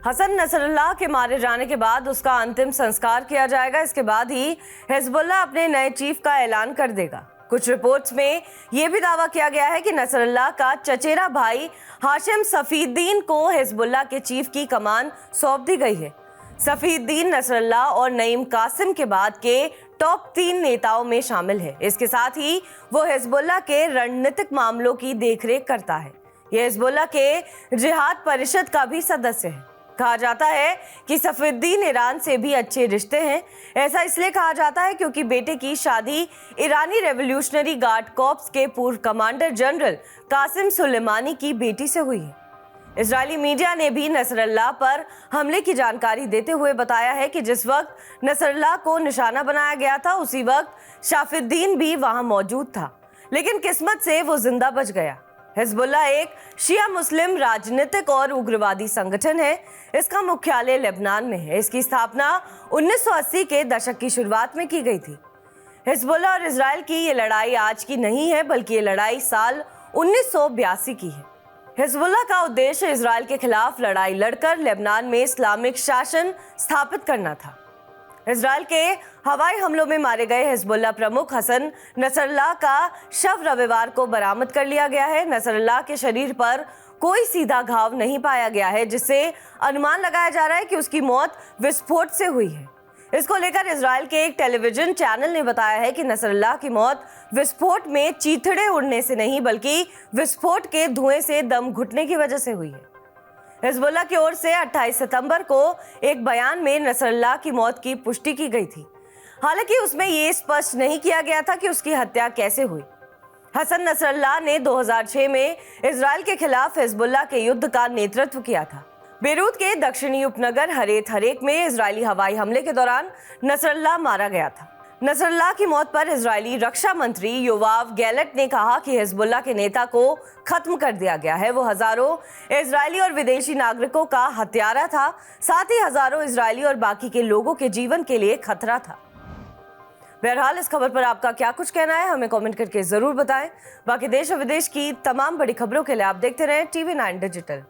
Hassan Nasrallah के मारे जाने के बाद उसका अंतिम संस्कार किया जाएगा। इसके बाद ही हिजबुल्लाह अपने नए चीफ का ऐलान कर देगा। कुछ रिपोर्ट्स में यह भी दावा किया गया है कि नसरल्लाह का चचेरा भाई हाशिम सफीउद्दीन को हिजबुल्लाह के चीफ की कमान सौंप दी गई है। सफीउद्दीन नसरल्लाह और नईम कासिम के बाद के टॉप 3 नेताओं में शामिल है। इसके साथ ही वो हिजबुल्लाह के रणनीतिक मामलों की देखरेख करता है। यह हिजबुल्लाह के जिहाद परिषद का भी सदस्य है। कहा जाता है कि सफीउद्दीन ईरान से भी अच्छे रिश्ते हैं। ऐसा इसलिए कहा जाता है क्योंकि बेटे की शादी ईरानी रेवोल्यूशनरी गार्ड कॉर्प्स के पूर्व कमांडर जनरल कासिम सुलेमानी की बेटी से हुई है। इजरायली मीडिया ने भी नसरल्लाह पर हमले की जानकारी देते हुए बताया है कि जिस वक्त नसरल्लाह को निशाना बनाया गया था उसी वक्त सफीउद्दीन भी वहां मौजूद था, लेकिन किस्मत से वो जिंदा बच गया। हिजबुल्लाह एक शिया मुस्लिम राजनीतिक और उग्रवादी संगठन है। इसका मुख्यालय लेबनान में है। इसकी स्थापना 1980 के दशक की शुरुआत में की गई थी। हिजबुल्लाह और इजराइल की ये लड़ाई आज की नहीं है, बल्कि ये लड़ाई साल 1982 की है। हिजबुल्लाह का उद्देश्य इजराइल के खिलाफ लड़ाई लड़कर लेबनान में इस्लामिक शासन स्थापित करना था। इजराइल के हवाई हमलों में मारे गए हिजबुल्लाह प्रमुख हसन नसरल्लाह का शव रविवार को बरामद कर लिया गया है। नसरल्लाह के शरीर पर कोई सीधा घाव नहीं पाया गया है, जिससे अनुमान लगाया जा रहा है कि उसकी मौत विस्फोट से हुई है। इसको लेकर इजराइल के एक टेलीविजन चैनल ने बताया है कि नसरल्लाह की मौत विस्फोट में चीथड़े उड़ने से नहीं, बल्कि विस्फोट के धुएं से दम घुटने की वजह से हुई है। हिजबुल्लाह की ओर से 28 सितंबर को एक बयान में नसरल्लाह की मौत की पुष्टि की गई थी। हालांकि उसमें ये स्पष्ट नहीं किया गया था कि उसकी हत्या कैसे हुई। हसन नसरल्लाह ने 2006 में इजराइल के खिलाफ हिजबुल्लाह के युद्ध का नेतृत्व किया था। बेरूत के दक्षिणी उपनगर हरेत हरेक में इजरायली हवाई हमले के दौरान नसरल्लाह मारा गया था। नसरल्लाह की मौत पर इजरायली रक्षा मंत्री योवाव गैलेंट ने कहा कि हिजबुल्लाह के नेता को खत्म कर दिया गया है। वो हजारों इजरायली और विदेशी नागरिकों का हत्यारा था, साथ ही हजारों इजरायली और बाकी के लोगों के जीवन के लिए खतरा था। बहरहाल इस खबर पर आपका क्या कुछ कहना है, हमें कमेंट करके जरूर बताएं। बाकी देश और विदेश की तमाम बड़ी खबरों के लिए आप देखते रहें TV9 डिजिटल।